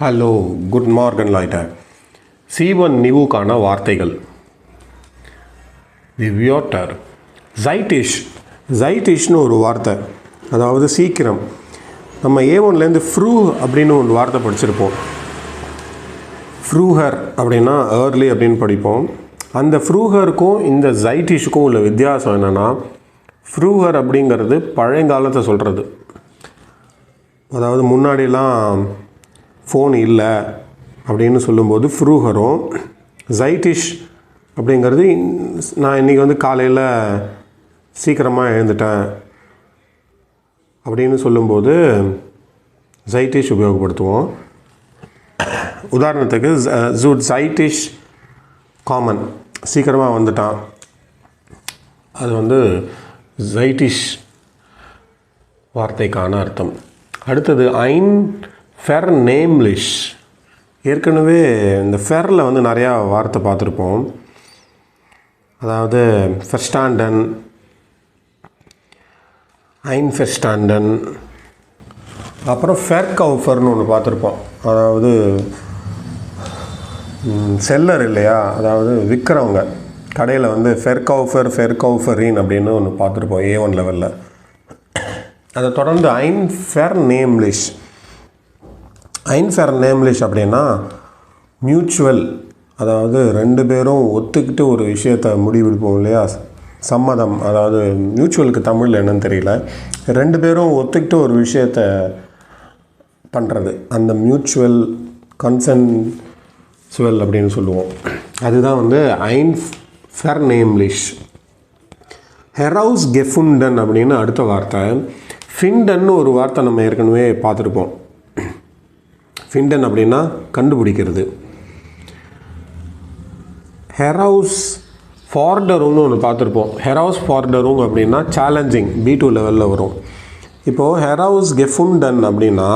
Hello, குட் மார்கன் லாய்ட்ட. C1 நிவுக்கான வார்த்தைகள். தி வியோட்டர். ஜைட்டிஷ்னு ஒரு வார்த்தை, அதாவது சீக்கிரம். நம்ம A1லேருந்து ஃப்ரூ அப்படின்னு ஒரு வார்த்தை படிச்சிருப்போம். ஃப்ரூஹர் அப்படின்னா ஏர்லி அப்படின்னு படிப்போம். அந்த ஃப்ரூஹருக்கும் இந்த ஜைட்டிஷுக்கும் உள்ள வித்தியாசம் என்னென்னா, ஃப்ரூஹர் அப்படிங்கிறது பழையங்காலத்தை சொல்கிறது. அதாவது முன்னாடிலாம் ஃபோன் இல்லை அப்படின்னு சொல்லும்போது ஃப்ரூஹரும், ஜைட்டிஷ் அப்படிங்கிறது நான் இன்றைக்கி காலையில் சீக்கிரமாக எழுந்துட்டேன் அப்படின்னு சொல்லும்போது ஜைட்டிஷ் உபயோகப்படுத்துவோம். உதாரணத்துக்கு ஜைட்டிஷ் காமன், சீக்கிரமாக வந்துட்டான், அது ஜைட்டிஷ் வார்த்தைக்கான அர்த்தம். அடுத்தது ஐன் ஃபெர் நேம்லிஷ். ஏற்கனவே இந்த ஃபெரில் நிறையா வார்த்தை பார்த்துருப்போம். அதாவது ஃபெர்ஸ்டாண்டன், ஐன் ஃபெர்ஸ்டாண்டன், அப்புறம் ஃபெர்கவுஃபர்னு ஒன்று பார்த்துருப்போம். அதாவது செல்லர் இல்லையா, அதாவது விற்கிறவங்க கடையில் ஃபெர்கவுஃபரின் அப்படின்னு ஒன்று பார்த்துருப்போம் A1 லெவலில். அதை தொடர்ந்து ஐன் ஃபெர் நேம்லிஷ் அப்படின்னா மியூச்சுவல், அதாவது ரெண்டு பேரும் ஒத்துக்கிட்டு ஒரு விஷயத்தை முடிவெடுப்போம் இல்லையா, சம்மதம். அதாவது மியூச்சுவலுக்கு தமிழில் என்னன்னு தெரியல, ரெண்டு பேரும் ஒத்துக்கிட்டு ஒரு விஷயத்தை பண்ணுறது, அந்த மியூச்சுவல் கன்சென்சுவல் அப்படின்னு சொல்லுவோம். அதுதான் ஐன் ஃபெர் நேம்லிஷ். ஹெரவுஸ் கெஃபுண்டன் அப்படின்னு அடுத்த வார்த்தை. ஃபிண்டன்னு ஒரு வார்த்தை நம்ம ஏற்கனவே பார்த்துருப்போம். ஃபிண்டன் அப்படின்னா கண்டுபிடிக்கிறது. ஹெரவுஸ் ஃபார்டருங்னு ஒன்று பார்த்துருப்போம். ஹெரவுஸ் ஃபார்டருங் அப்படின்னா சேலஞ்சிங், B2 லெவலில் வரும். இப்போது ஹெரவுஸ் கெஃபுண்டன் அப்படின்னா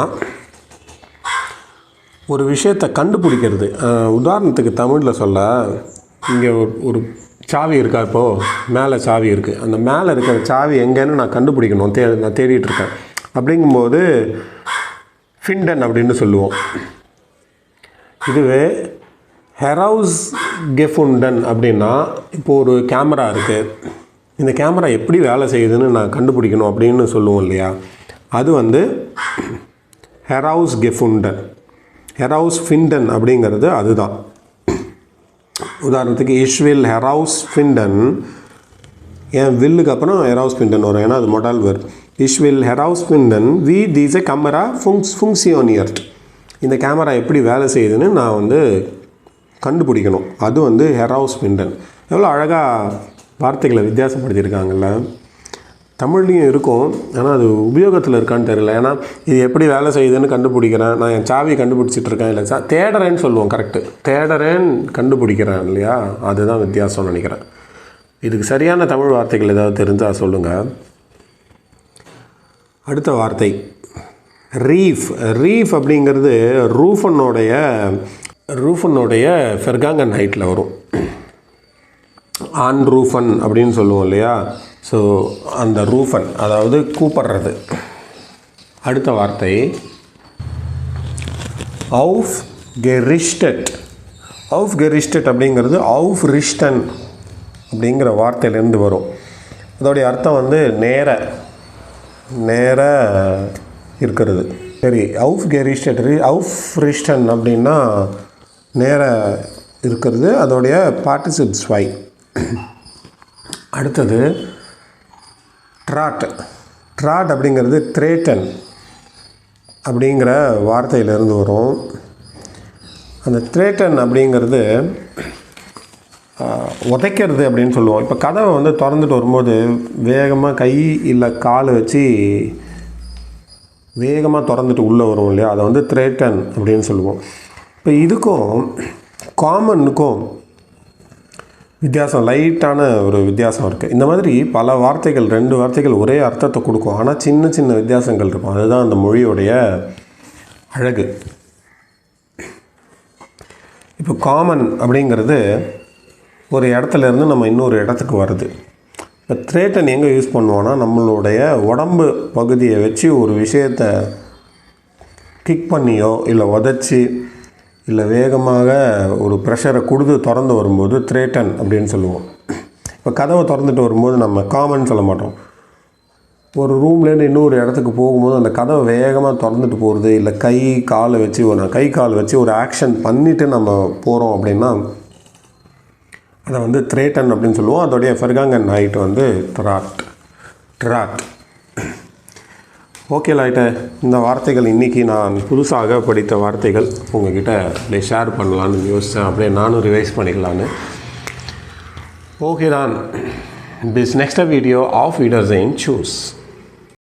ஒரு விஷயத்தை கண்டுபிடிக்கிறது. உதாரணத்துக்கு தமிழில் சொல்ல, இங்கே ஒரு சாவி இருக்கா, இப்போது மேலே சாவி இருக்குது, அந்த மேலே இருக்கிற சாவி எங்கேன்னு நான் கண்டுபிடிக்கணும், நான் தேடிட்டுருக்கேன். அப்படிங்கும்போது ஃபிண்டன் அப்படின்னு சொல்லுவோம். இதுவே ஹெரவுஸ் கெஃபுண்டன் அப்படின்னா, இப்போது ஒரு கேமரா இருக்குது, இந்த கேமரா எப்படி வேலை செய்யுதுன்னு நான் கண்டுபிடிக்கணும் அப்படின்னு சொல்லுவோம் இல்லையா, அது ஹெரவுஸ் கெஃபுண்டன். ஹெரவுஸ் ஃபிண்டன் அப்படிங்கிறது அதுதான். உதாரணத்துக்கு இஷ்வில் ஹெரவுஸ் ஃபிண்டன், என் வில்லுக்கு அப்புறம் ஹெரவுஸ் ஃபிண்டன் வரும், ஏன்னா அது மொடல் வேர்ட். இஷ்வில் ஹெரவுஸ் ஃபிண்டன் வி தீஸ கேமரா ஃபுங்க்சியோனியர்ட். இந்த கேமரா எப்படி வேலை செய்யுதுன்னு நான் கண்டுபிடிக்கணும், அது ஹெரவுஸ் ஃபிண்டன். எவ்வளோ அழகாக வார்த்தைகளை வித்தியாசப்படுத்தியிருக்காங்கல்ல. தமிழ்லேயும் இருக்கும், ஆனால் அது உபயோகத்தில் இருக்கான்னு தெரியல. ஏன்னா இது எப்படி வேலை செய்யுதுன்னு கண்டுபிடிக்கிறேன், நான் என் சாவியை கண்டுபிடிச்சிட்ருக்கேன், இல்லை தேடுறேன்னு சொல்லுவோம். கரெக்டு, தேடுறேன் கண்டுபிடிக்கிறேன் இல்லையா, அதுதான் வித்தியாசம்னு நினைக்கிறேன். இதுக்கு சரியான தமிழ் வார்த்தைகள் ஏதாவது தெரிஞ்சால் சொல்லுங்கள். அடுத்த வார்த்தை ரீஃப். ரீஃப் அப்படிங்கிறது ரூஃபனுடைய ஃபெர்காங்கன் ஹைட்டில் வரும். ஆன் ரூஃபன் அப்படின்னு சொல்லுவோம் இல்லையா, ஸோ அந்த ரூஃபன், அதாவது கூப்பிட்றது. அடுத்த வார்த்தை அவுஃப் கெரிஷ்டட். அவுஃப் கெரிஷ்டட் அப்படிங்கிறது அவுஃப் ரிஷ்டன் அப்படிங்கிற வார்த்தையிலேருந்து வரும். அதோடைய அர்த்தம் நேர இருக்கிறது. சரி, அவுஃப் கெரிஷ்டட், அவுஃப் ரிஷ்டன் அப்படின்னா நேர இருக்கிறது, அதோடைய பார்ட்டிசிபிள்ஸ் வை. அடுத்தது ட்ராட் அப்படிங்கிறது த்ரேட்டன் அப்படிங்கிற வார்த்தையிலேருந்து வரும். அந்த த்ரேட்டன் அப்படிங்கிறது உதைக்கிறது அப்படின்னு சொல்லுவோம். இப்போ கதவை திறந்துட்டு வரும்போது வேகமாக கை இல்லை கால் வச்சு வேகமாக திறந்துட்டு உள்ளே வரும் இல்லையா, அதை த்ரேட்டன் அப்படின்னு சொல்லுவோம். இப்போ இதுக்கும் காமனுக்கும் வித்தியாசம், லைட்டான ஒரு வித்தியாசம் இருக்குது. இந்த மாதிரி பல வார்த்தைகள், 2 வார்த்தைகள் ஒரே அர்த்தத்தை கொடுக்கும், ஆனால் சின்ன சின்ன வித்தியாசங்கள் இருக்கும். அதுதான் அந்த மொழியோடைய அழகு. இப்போ காமன் அப்படிங்கிறது ஒரு இடத்துலேருந்து நம்ம இன்னொரு இடத்துக்கு வருது. இப்போ த்ரேட்டன் எங்கே யூஸ் பண்ணுவோன்னா, நம்மளுடைய உடம்பு பகுதியை வச்சு ஒரு விஷயத்தை கிக் பண்ணியோ இல்லை உதச்சி இல்லை வேகமாக ஒரு ப்ரெஷரை கொடுத்து திறந்து வரும்போது த்ரேட்டன் அப்படின்னு சொல்லுவோம். இப்போ கதவை திறந்துட்டு வரும்போது நம்ம காமன் சொல்ல மாட்டோம். ஒரு ரூம்லேருந்து இன்னொரு இடத்துக்கு போகும்போது அந்த கதவை வேகமாக திறந்துட்டு போகிறது, இல்லை கை கால் வச்சு ஒரு ஆக்ஷன் பண்ணிவிட்டு நம்ம போகிறோம் அப்படின்னா அதை வந்து த்ரேட்டன் அப்படின்னு சொல்லுவோம். அதோடைய ஃபெர்காங்கன் நைட் வந்து ட்ராட். ஓகே லைட்ட, இந்த வார்த்தைகள் இன்றைக்கி நான் புதுசாக படித்த வார்த்தைகள் உங்கள்கிட்ட அப்படியே ஷேர் பண்ணலான்னு யோசித்தேன். அப்படியே நானும் ரிவைஸ் பண்ணிக்கலான்னு. ஓகே தான். Bis nächster Video. Auf Wiedersehen. Tschüss.